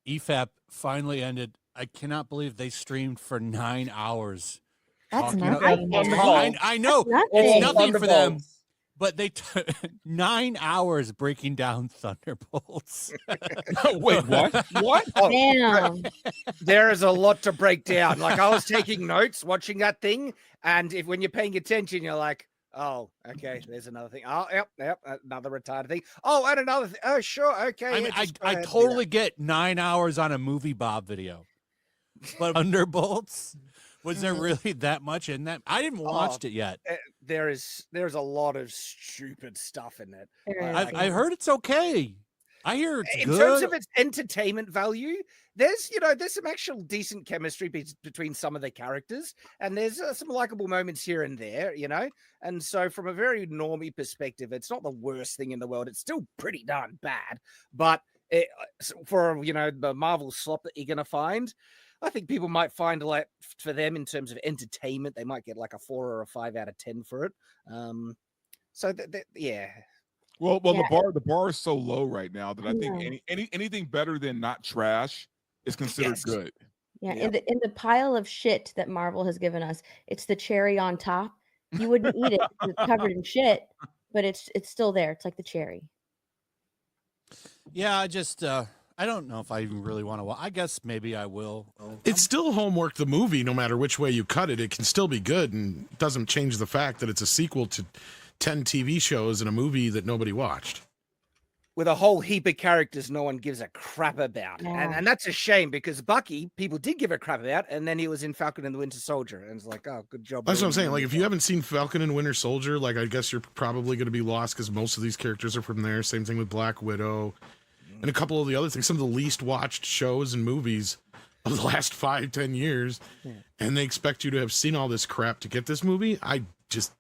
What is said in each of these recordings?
EFAP finally ended. I cannot believe they streamed for 9 hours. That's talking- nothing. I know That's it's nothing. nothing for them, Thunderbolts. but they 9 hours breaking down Thunderbolts. Wait, what? What? Damn. There is a lot to break down. Like I was taking notes watching that thing, and when you're paying attention, you're like, oh, okay, there's another thing. Oh, yep, another retarded thing. Oh, and another thing. Oh, sure, okay. I mean, yeah, just go I ahead and do totally that. get 9 hours on a movie Bob video, but Thunderbolts, was there really that much in that? I didn't watched it yet. There's a lot of stupid stuff in it. There Like, is. I heard it's okay. I hear it's in good. terms of its entertainment value, there's some actual decent chemistry between some of the characters, and there's some likable moments here and there, and so from a very normie perspective, it's not the worst thing in the world. It's still pretty darn bad, but for the Marvel slop that you're gonna find, I think people might find, like, for them in terms of entertainment, they might get like a 4 or a 5 out of 10 for it. So yeah. Well, Yeah. the bar is so low right now that I think anything better than not trash is considered Yes. good. Yeah, Yep. in the pile of shit that Marvel has given us, it's the cherry on top. You wouldn't eat it 'cause it's covered in shit, but it's still there. It's like the cherry. Yeah, I just I don't know if I even really want to watch. I guess maybe I will. It's still Homework the movie, no matter which way you cut it. It can still be good and doesn't change the fact that it's a sequel to 10 TV shows and a movie that nobody watched. With a whole heap of characters no one gives a crap about. Yeah. And that's a shame, because Bucky, people did give a crap about, and then he was in Falcon and the Winter Soldier, and it's like, oh, good job. That's what I'm ruining saying. him Like, as if you well. haven't seen Falcon and Winter Soldier, like, I guess you're probably going to be lost because most of these characters are from there. Same thing with Black Widow and a couple of the other things. Some of the least watched shows and movies of the last 5-10 years. And they expect you to have seen all this crap to get this movie. I just,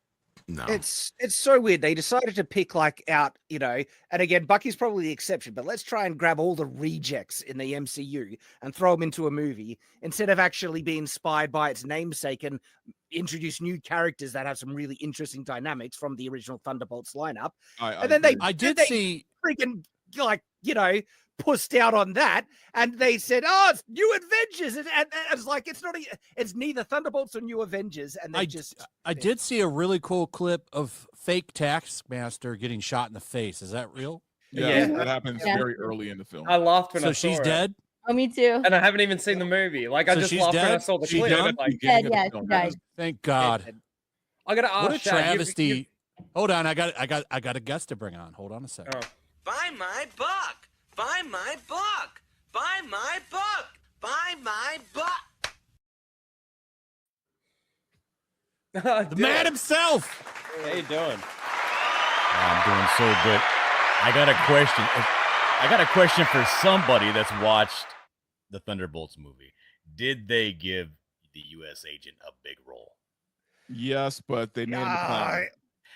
no. It's so weird. They decided to pick out, and again, Bucky's probably the exception, but let's try and grab all the rejects in the MCU and throw them into a movie instead of actually being inspired by its namesake and introduce new characters that have some really interesting dynamics from the original Thunderbolts lineup. And then agree. I did they see freaking, like, pussed out on that, and they said, "Oh, it's New Avengers," and it's like it's neither Thunderbolts or New Avengers, and they I did see a really cool clip of fake Taskmaster getting shot in the face. Is that real? Yeah, Yeah. that happens Yeah. very early in the film. I laughed when I So saw she's it. dead. Oh, me too. And I haven't even seen the movie. Like, I So just she's laughed when I dead? saw the She clip. done? Like, Yeah, yeah, she died. Thank God. I gotta ask What a Shad, you- travesty. Hold on, I got a guest to bring on. Hold on a second. Oh. Buy my book. Buy my book. Buy my book. Buy my book. The man himself. How you doing? I'm doing so good. I got a question. I got a question for somebody that's watched the Thunderbolts movie. Did they give the U.S. agent a big role? Yes, but they made him a clown.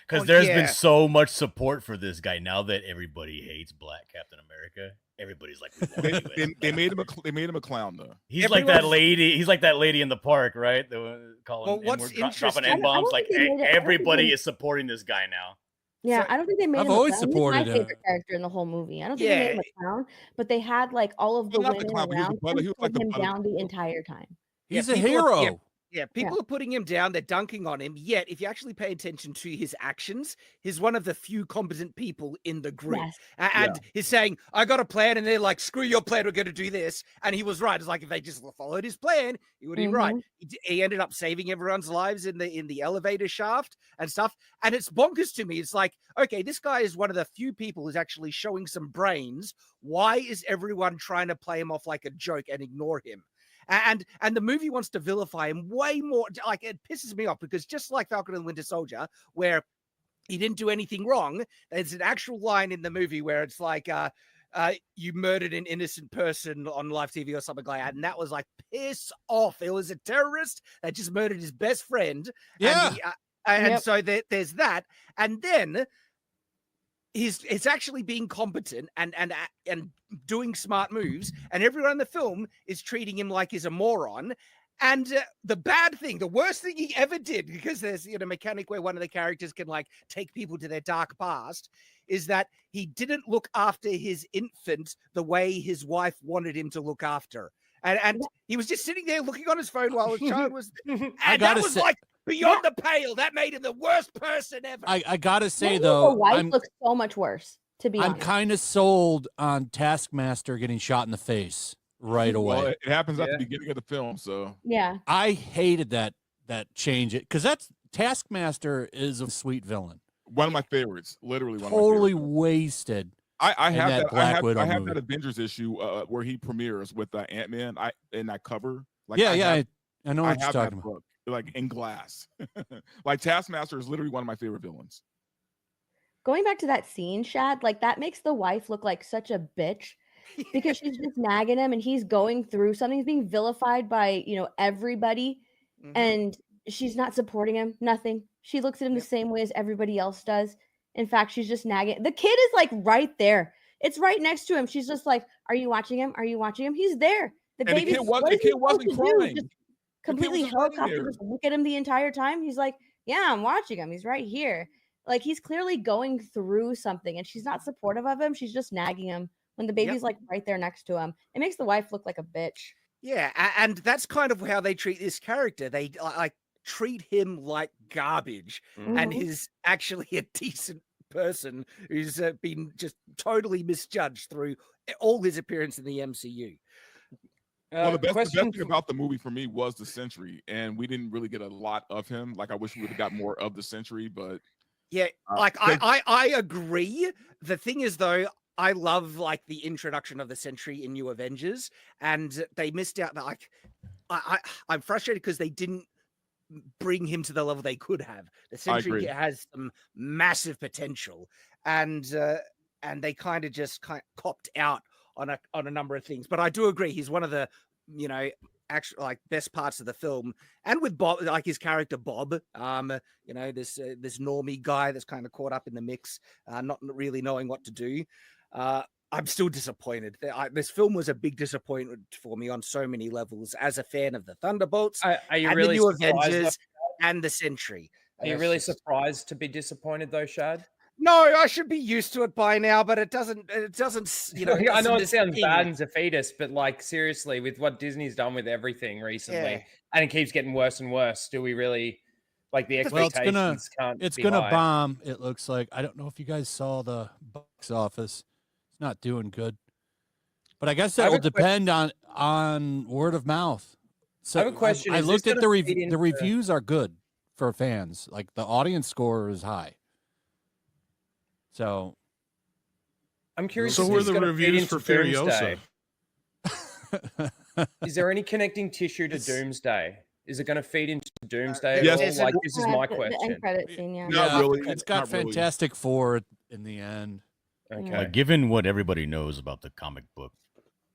Because Well, there's yeah. been so much support for this guy now that everybody hates Black Captain America. Everybody's like, we want They, US they Black made him they made him a clown though. He's like that Everyone's- lady. He's like that lady in the park, right? The one calling Well, what's N-word, dropping interesting- N-bombs. I Like, don't think they made it- I don't everybody think they- is supporting this guy now. Yeah, So- I don't think they made I've him a always clown. He's supported my him. favorite character in the whole movie. I don't think they made him a clown, but they had like all of the Well, not the women clown, but he was around the butt- he him was like put the him butt of down the the joke. entire time. He's Yeah, a people are- hero. Yeah, people are putting him down. They're dunking on him. Yet, if you actually pay attention to his actions, he's one of the few competent people in the group. Yes. And he's saying, I got a plan. And they're like, screw your plan. We're going to do this. And he was right. It's like, if they just followed his plan, he would be right. He ended up saving everyone's lives in the elevator shaft and stuff. And it's bonkers to me. It's like, okay, this guy is one of the few people who's actually showing some brains. Why is everyone trying to play him off like a joke and ignore him? And the movie wants to vilify him way more. Like, it pisses me off, because just like Falcon and the Winter Soldier, where he didn't do anything wrong, there's an actual line in the movie where it's like, you murdered an innocent person on live TV or something like that. And that was like, piss off. It was a terrorist that just murdered his best friend. Yeah. And so there's that. And then it's actually being competent and doing smart moves, and everyone in the film is treating him like he's a moron. And the bad thing, the worst thing he ever did, because there's a mechanic where one of the characters can like take people to their dark past, is that he didn't look after his infant the way his wife wanted him to look after. And he was just sitting there looking on his phone while his child was, and that was like beyond the pale. That made him the worst person ever. I gotta say Maybe though, the wife looks so much worse. To be I'm honest, kind of sold on Taskmaster getting shot in the face right away. Well, it happens at the beginning of the film, so yeah. I hated that change it because that's Taskmaster is a sweet villain. one of my favorites, literally one Totally of my favorites. wasted. I have that that. Black Widow I have movie. that Avengers issue where he premieres with Ant-Man. In that cover. Like, Yeah, I yeah, have- I know I what you're have talking that about. book, like in glass. Like Taskmaster is literally one of my favorite villains. Going back to that scene, Shad, like that makes the wife look like such a bitch because she's just nagging him and he's going through something. He's being vilified by, everybody, and she's not supporting him, nothing. She looks at him the same way as everybody else does. In fact, she's just nagging. The kid is like right there. It's right next to him. She's just like, "Are you watching him? Are you watching him?" He's there. The And the baby kid wasn't crying. Just completely was just running helicopter, there. just look at him the entire time. He's like, "Yeah, I'm watching him. He's right here." Like he's clearly going through something, and she's not supportive of him. She's just nagging him when the baby's like right there next to him. It makes the wife look like a bitch. Yeah, and that's kind of how they treat this character. They like treat him like garbage, and Mhm. is actually a decent person who's been just totally misjudged through all his appearance in the MCU. Well, the best Question thing about the movie for me was the Sentry, and we didn't really get a lot of him. Like I wish we would have got more of the Sentry, but Yeah, like I agree. The thing is though, I love like the introduction of the Sentry in New Avengers, and they missed out. Like I'm frustrated because they didn't bring him to the level they could have. The Sentry agree. has some massive potential, and they kind of just copped out on a number of things. But I do agree, he's one of the actual like best parts of the film, and with Bob, like his character Bob, this normie guy that's kind of caught up in the mix, not really knowing what to do. I'm still disappointed. This film was a big disappointment for me on so many levels as a fan of the Thunderbolts, Are you and really the New surprised? Avengers, and the Sentry. Are you really surprised to be disappointed though, Shad? No, I should be used to it by now, but it doesn't. It doesn't. I know it sounds sting. bad and defeatist, but like seriously, with what Disney's done with everything recently, Yeah. and it keeps getting worse and worse, do we really like the Well, expectations? can't it's be gonna high. bomb. It looks like. I don't know if you guys saw the box office. It's not doing good, but I guess I that have will a question. depend on word of mouth. So I have a question. I Is this looked at gonna the feed the into- reviews are good for fans. Like the audience score is high. So I'm curious. So if were this the is gonna feed reviews for into Furiosa? Doomsday. Is there any connecting tissue to Doomsday? Is it going to feed into Doomsday? Yes. At all? Like this is my The question. end credit scene, yeah. Not yeah, really. it's got Not really. Fantastic Four in the end. Okay. Given what everybody knows about the comic book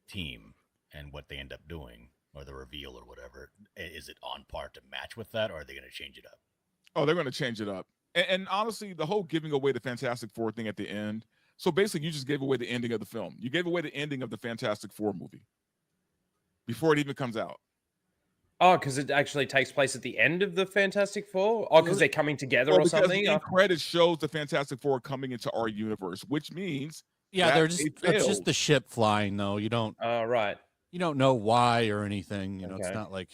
team and what they end up doing, or the reveal or whatever, is it on par to match with that, or are they going to change it up? Oh, they're going to change it up. And honestly, the whole giving away the Fantastic Four thing at the end. So basically, you just gave away the ending of the film. You gave away the ending of the Fantastic Four movie before it even comes out. Oh, because it actually takes place at the end of the Fantastic Four? Oh, because they're coming together or because something? the end credit shows the Fantastic Four coming into our universe, which means Yeah, that they're they just it's just failed. the ship flying though. You don't Right. know why or anything. You know, it's Okay. not like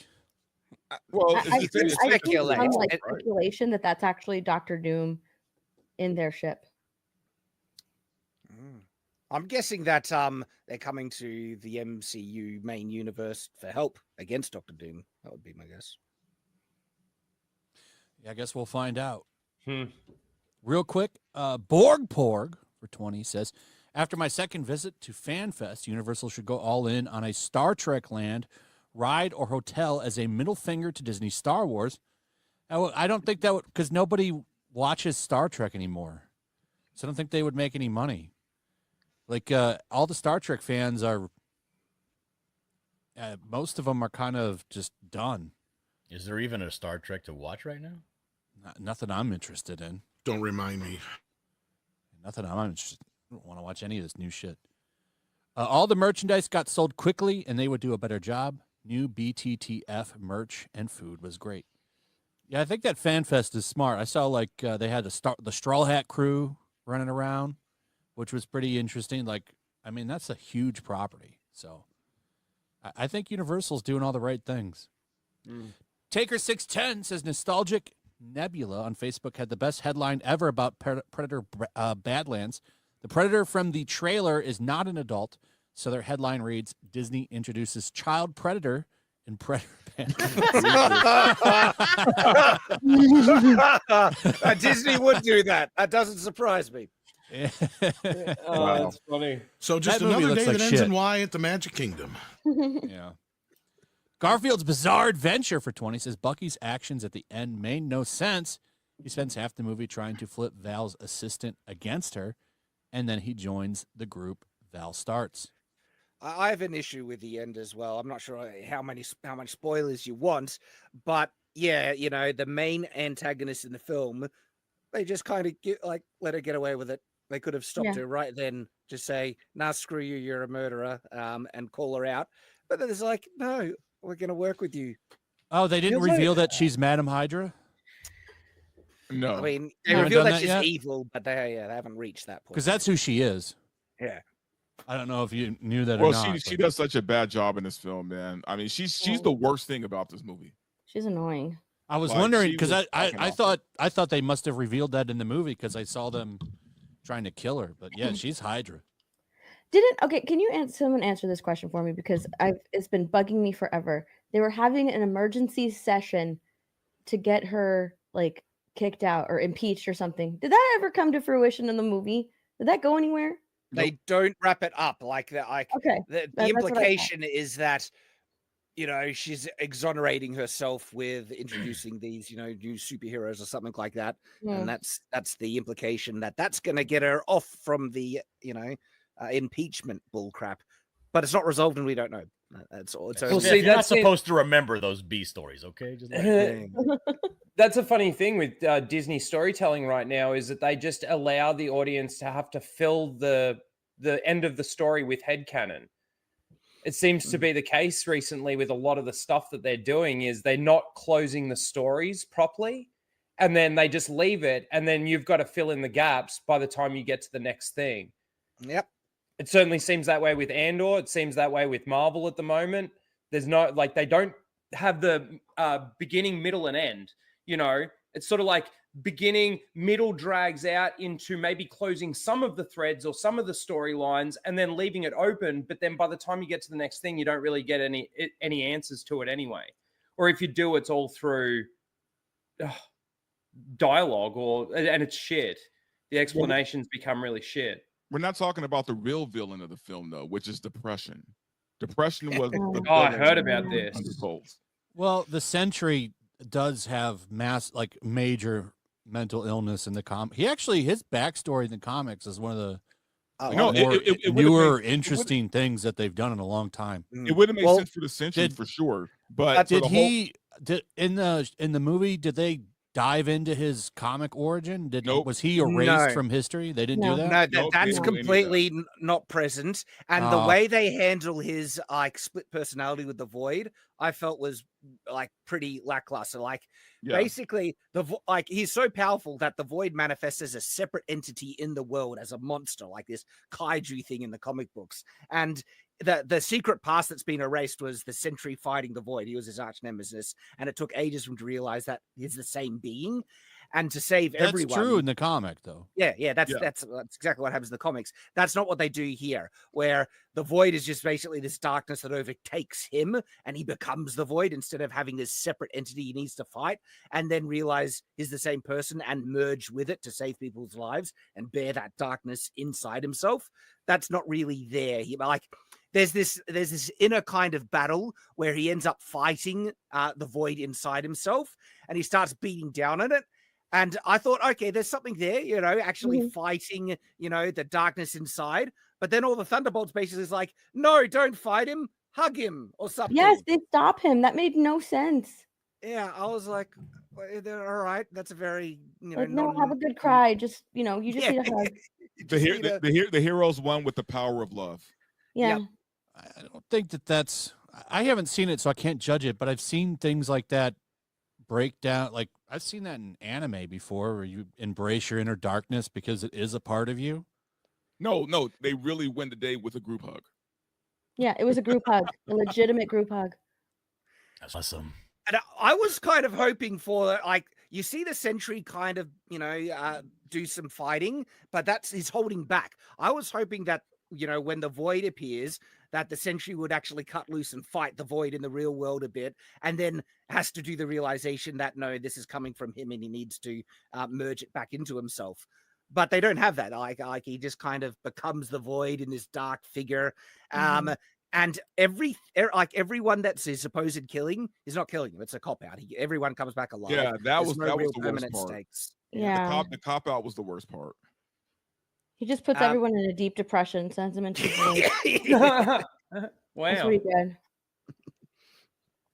Well, I it's think it's some speculate. like speculation that that's actually Doctor Doom in their ship. I'm guessing that they're coming to the MCU main universe for help against Doctor Doom. That would be my guess. yeah, I guess we'll find out. Hmm. Real quick, Borg Porg for 20 says, after my second visit to FanFest, Universal should go all in on a Star Trek land, ride, or hotel as a middle finger to Disney Star Wars. I don't think that would, because nobody watches Star Trek anymore. So I don't think they would make any money. Like, all the Star Trek fans are, most of them are kind of just done. Is there even a Star Trek to watch right now? Nothing I'm interested in. Don't remind me. Nothing I'm interested. I don't want to watch any of this new shit. All the merchandise got sold quickly, and they would do a better job. new BTTF merch and food was great. Yeah, I think that FanFest is smart. I saw like they had the Straw Hat crew running around, which was pretty interesting. Like, I mean, that's a huge property. So I think Universal's doing all the right things. Taker610 says Nostalgic Nebula on Facebook had the best headline ever about Predator Badlands. The Predator from the trailer is not an adult, so their headline reads, Disney introduces child Predator in Predator Disney would do that. That doesn't surprise me. Oh, that's funny. So just That movie another looks day like that ends shit. in Y at the Magic Kingdom. Yeah. Garfield's Bizarre Adventure for 20 says Bucky's actions at the end made no sense. He spends half the movie trying to flip Val's assistant against her, and then he joins the group Val starts. I have an issue with the end as well. I'm not sure how much spoilers you want, but yeah, you know, the main antagonist in the film, they just kind of let her get away with it. They could have stopped her right then, just say, "Nah, screw you, you're a murderer," and call her out. But then it's like, no, we're going to work with you. Oh, they didn't Feels like- reveal that she's Madam Hydra? No. I mean, they Haven't reveal done that that she's yet? evil, but they haven't reached that point. Because that's who she is. Yeah. I don't know if you knew that Well, or not. she but- does such a bad job in this film, man. I mean, she's the worst thing about this movie. She's annoying. I was Like, wondering she because was I fucking awful. thought they must have revealed that in the movie because I saw them trying to kill her. But yeah, she's Hydra. Can you someone answer this question for me, because it's been bugging me forever. They were having an emergency session to get her like kicked out or impeached or something. Did that ever come to fruition in the movie? Did that go anywhere? They don't wrap it up like that. Okay. The that's what I thought. implication is that, you know, she's exonerating herself with introducing these, you know, new superheroes or something like that. And that's the implication that's going to get her off from the, you know, impeachment bullcrap. But it's not resolved and we don't know. That's all. It's Well, only- see, You're not that's it. supposed to remember those B stories, okay? Just That's a funny thing with Disney storytelling right now is that they just allow the audience to have to fill the end of the story with headcanon. It seems to be the case recently with a lot of the stuff that they're doing is they're not closing the stories properly, and then they just leave it, and then you've got to fill in the gaps by the time you get to the next thing. Yep. It certainly seems that way with Andor. It seems that way with Marvel at the moment. There's no, like, they don't have the beginning, middle, and end. You know, it's sort of like beginning, middle drags out into maybe closing some of the threads or some of the storylines and then leaving it open. But then by the time you get to the next thing, you don't really get any answers to it anyway. Or if you do, it's all through dialogue and it's shit. The explanations become really shit. We're not talking about the real villain of the film, though, which is depression. Depression was. The Oh, I villain heard about of this. Thunderbolts. Well, the Sentry does have major mental illness in the his backstory in the comics is one of the No, more it would've newer, made- it interesting things that they've done in a long time. It would have made Well, sense for the Century did- for sure, but Did in the movie? Did they dive into his comic origin? Nope. Was he erased No. from history? They didn't No. do that. No, Nope, that's they didn't do any of completely not present. And the Ah. way they handle his like split personality with the Void, I felt was like pretty lackluster. Like yeah. basically, he's so powerful that the Void manifests as a separate entity in the world, as a monster, like this kaiju thing in the comic books. And the secret past that's been erased was the Sentry fighting the Void. He was his arch nemesis, and it took ages for him to realize that he's the same being. And to save That's everyone, true in the comic, though. that's exactly what happens in the comics. That's not what they do here, where the Void is just basically this darkness that overtakes him and he becomes the Void instead of having this separate entity he needs to fight and then realize he's the same person and merge with it to save people's lives and bear that darkness inside himself. That's not really there. There's this inner kind of battle where he ends up fighting the Void inside himself and he starts beating down on it. And I thought, okay, there's something there, you know, actually fighting, you know, the darkness inside. But then all the Thunderbolts basically is like, no, don't fight him, hug him or something. Yes, they stop him. That made no sense. Yeah, I was like, well, all right, that's a very, you know, Like, no, have a good cry. Just, you know, you just Yeah. need a hug. The heroes won with the power of love. Yeah. Yep. I don't think that's. I haven't seen it, so I can't judge it. But I've seen things like that break down. Like I've seen that in anime before, where you embrace your inner darkness because it is a part of you. No, they really win the day with a group hug. Yeah, it was a group hug, a legitimate group hug. That's awesome. And I was kind of hoping for, like, you see the Sentry kind of, do some fighting, but he's holding back. I was hoping that, when the Void appears, that the Sentry would actually cut loose and fight the Void in the real world a bit, and then has to do the realization that, no, this is coming from him and he needs to merge it back into himself. But they don't have that. Like he just kind of becomes the Void in this dark figure. And everyone that's his supposed killing is not killing him. It's a cop out. Everyone comes back alive. Yeah, that was no real the worst permanent part. stakes. Yeah. The cop out was the worst part. He just puts everyone in a deep depression, sends them into the Wow. That's pretty good.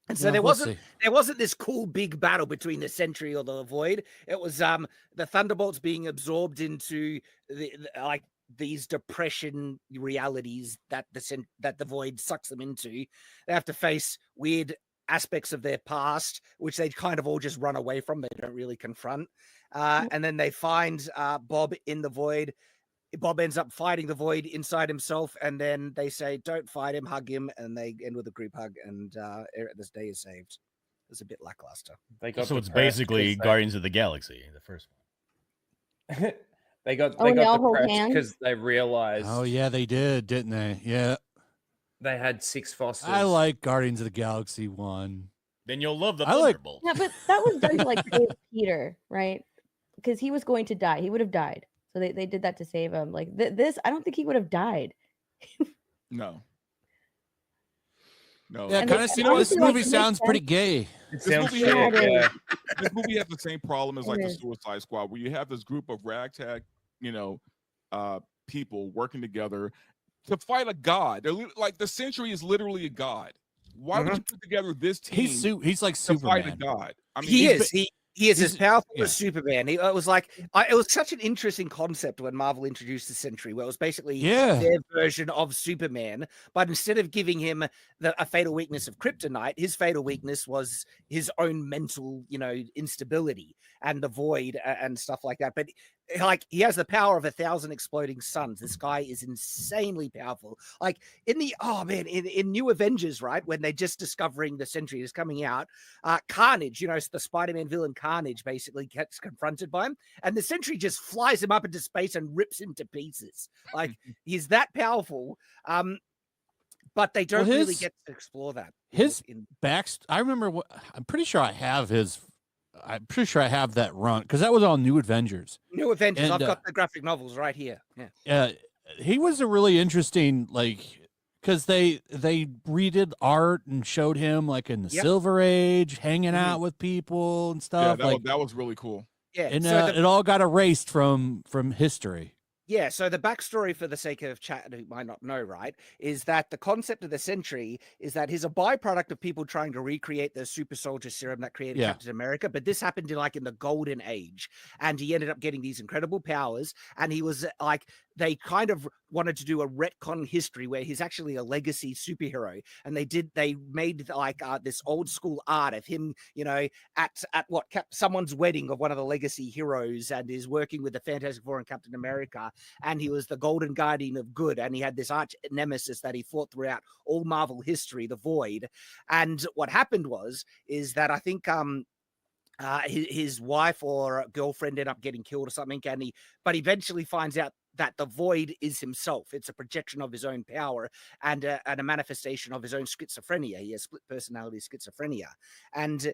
And so Yeah, there we'll wasn't this cool big battle between the Sentry or the Void. It was the Thunderbolts being absorbed into these depression realities that the Void sucks them into. They have to face weird aspects of their past, which they kind of all just run away from. They don't really confront. And then they find Bob in the Void. Bob ends up fighting the Void inside himself, and then they say, "Don't fight him, hug him," and they end with a group hug, and this day is saved. It's a bit lackluster. So it's basically Guardians of the Galaxy, the first one. They got all hold depressed hands? because they realized. Oh yeah, they did, didn't they? Yeah. They had 6 Fosters. I like Guardians of the Galaxy 1. Then you'll love the I like- Thunderbolts. Yeah, but that was done to like save Peter, right? Because he was going to die. He would have died. So they did that to save him. Like this, I don't think he would have died. No. Yeah, And kind they- of. You know, this honestly, like, movie it makes sounds pretty sense. gay. It This sounds movie, shit, had- yeah. this movie has the same problem as like It the is. Suicide Squad, where you have this group of ragtag, people working together to fight a god. They're like the Sentry is literally a god. Why would you put together this team He's like to fight a Superman. god? I mean, He he's- is. He is as he's- powerful yeah. as Superman. It was such an interesting concept when Marvel introduced the Sentry, where it was basically Yeah. their version of Superman, but instead of giving him a fatal weakness of kryptonite, his fatal weakness was his own mental, instability and the Void and stuff like that. But like he has the power of 1,000 exploding suns. This guy is insanely powerful. Like in New Avengers, right, when they're just discovering the Sentry is coming out, Carnage, the Spider-Man villain Carnage basically gets confronted by him, and the Sentry just flies him up into space and rips him to pieces. Like he's that powerful. But they don't really get to explore that. I remember. I'm pretty sure I have that run because that was all New Avengers. New Avengers. And, I've got the graphic novels right here. He was a really interesting because they redid art and showed him like in the Silver Age, hanging out with people and stuff. yeah, that was really cool. Yeah. And So it all got erased from history. Yeah, so the backstory, for the sake of chat who might not know, right, is that the concept of the Sentry is that he's a byproduct of people trying to recreate the super soldier serum that created Captain America, but this happened in the Golden Age, and he ended up getting these incredible powers, and he was they kind of wanted to do a retcon history where he's actually a legacy superhero, and they made this old school art of him, at someone's wedding of one of the legacy heroes, and is working with the Fantastic Four and Captain America. And he was the golden guardian of good, and he had this arch nemesis that he fought throughout all Marvel history, the Void. And what happened is that I think his wife or girlfriend ended up getting killed or something, but eventually finds out that the Void is himself. It's a projection of his own power and a manifestation of his own schizophrenia. He has split personality schizophrenia, and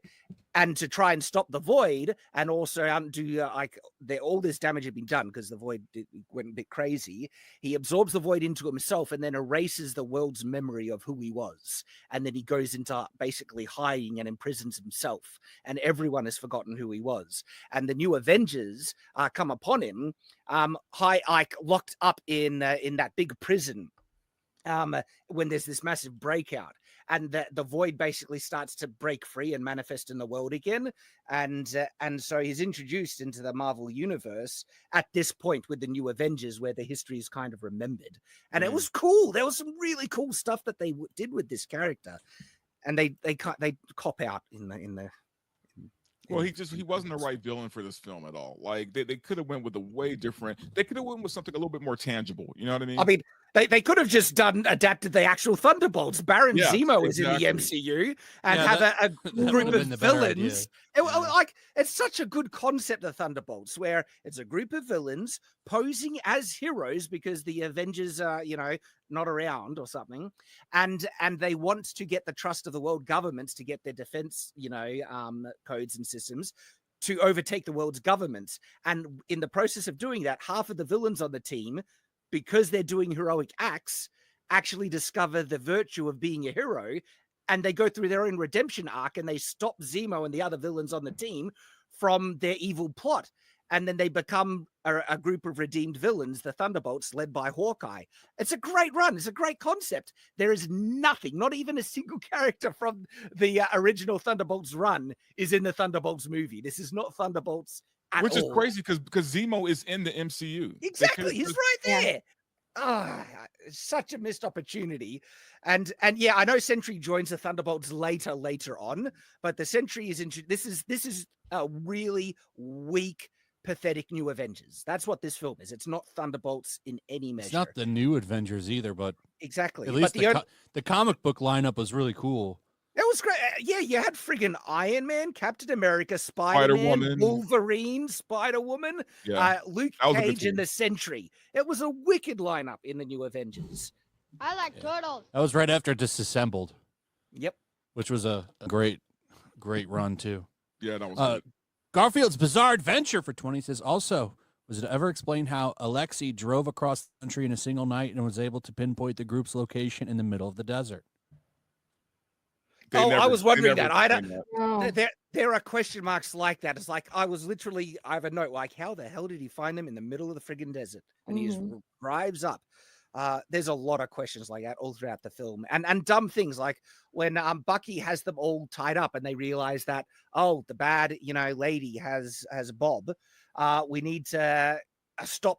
to try and stop the Void and also undo all this damage had been done because the Void went a bit crazy. He absorbs the Void into himself and then erases the world's memory of who he was, and then he goes into basically hiding and imprisons himself, and everyone has forgotten who he was. And the New Avengers come upon him, locked up in that big prison. when there's this massive breakout, and the void basically starts to break free and manifest in the world again, and so he's introduced into the Marvel universe at this point with the New Avengers, where the history is kind of remembered, and it was cool. There was some really cool stuff that they did with this character, and they cop out in the. Well, he wasn't the right villain for this film at all. Like they could have went with a way different. They could have went with something a little bit more tangible. You know what I mean? I mean, they could have just adapted the actual Thunderbolts. Baron Zemo is in the MCU, and have a group of villains. It's such a good concept of Thunderbolts, where it's a group of villains posing as heroes because the Avengers are, not around or something, and they want to get the trust of the world governments to get their defense, codes and systems to overtake the world's governments. And in the process of doing that, half of the villains on the team, because they're doing heroic acts, actually discover the virtue of being a hero, and they go through their own redemption arc, and they stop Zemo and the other villains on the team from their evil plot. And then they become a group of redeemed villains, the Thunderbolts, led by Hawkeye. It's a great run. It's a great concept. There is nothing, not even a single character from the original Thunderbolts run is in the Thunderbolts movie. This is not Thunderbolts at Which all. is crazy because Zemo is in the MCU. Exactly. He's right there. Such a missed opportunity. And yeah, I know Sentry joins the Thunderbolts later on, but the Sentry is this is a really weak, pathetic New Avengers. That's what this film is. It's not Thunderbolts in any measure. It's not the new Avengers either, but exactly. At least the comic book lineup was really cool. It was great. Yeah, you had friggin' Iron Man, Captain America, Spider-Man, Wolverine, Spider-Woman, Luke Cage, and the Sentry. It was a wicked lineup in the New Avengers. I like turtles. That was right after Disassembled. Yep. Which was a great run, too. Yeah, that was good. Garfield's Bizarre Adventure for 20 says, also, was it ever explained how Alexei drove across the country in a single night and was able to pinpoint the group's location in the middle of the desert? I was wondering that. I don't. There are question marks like that. It's like I have a note like, how the hell did he find them in the middle of the friggin' desert? And he just drives up. There's a lot of questions like that all throughout the film, and dumb things like when Bucky has them all tied up and they realize that the bad lady has Bob. We need to stop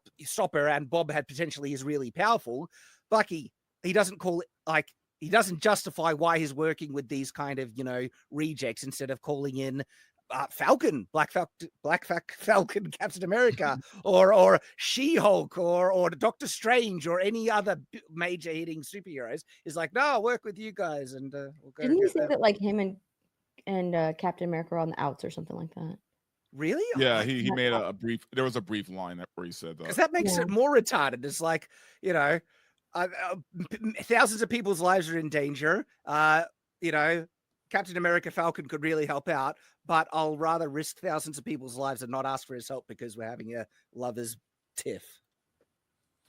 her, and Bob potentially is really powerful. Bucky, he doesn't justify why he's working with these kind of rejects instead of calling in Falcon, Black Falcon, Captain America, or She-Hulk, or Doctor Strange, or any other major hitting superheroes. Is like, no, I'll work with you guys, and we'll go. Didn't you say that like him and Captain America are on the outs or something like that? Really? Yeah, he made a brief. There was a brief line where he said that. Because that makes it more retarded. It's like thousands of people's lives are in danger. Captain America Falcon could really help out, but I'll rather risk thousands of people's lives and not ask for his help because we're having a lovers tiff.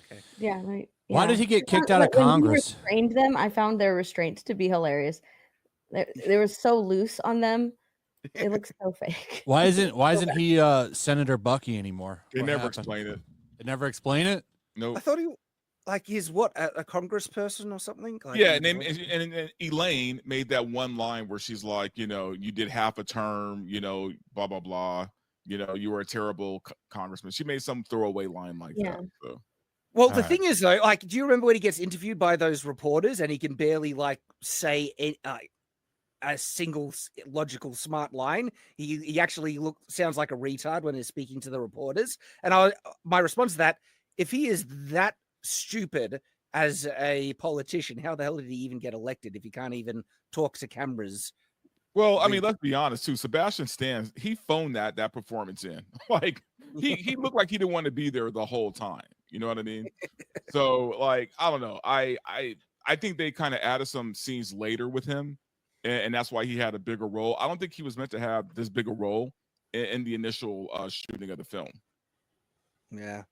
Okay. Yeah, right. Why did he get kicked out of Congress? When he restrained them, I found their restraints to be hilarious. They were so loose on them. It looks so fake. Why isn't he Senator Bucky anymore? They never explain it. They never explain it? No. I thought he's what, a congressperson or something? Like, yeah, and Elaine made that one line where she's like, you did half a term, blah, blah, blah. You were a terrible congressman. She made some throwaway line like that. So. Well, the thing is, though, do you remember when he gets interviewed by those reporters and he can barely, say a single logical smart line? He actually sounds like a retard when he's speaking to the reporters. And my response to that, if he is that stupid as a politician, how the hell did he even get elected if he can't even talk to cameras? Well, I mean, let's be honest too. Sebastian Stan, he phoned that performance in. Like he looked like he didn't want to be there the whole time. You know what I mean? So I don't know. I think they kind of added some scenes later with him, and that's why he had a bigger role. I don't think he was meant to have this bigger role in the initial shooting of the film. Yeah.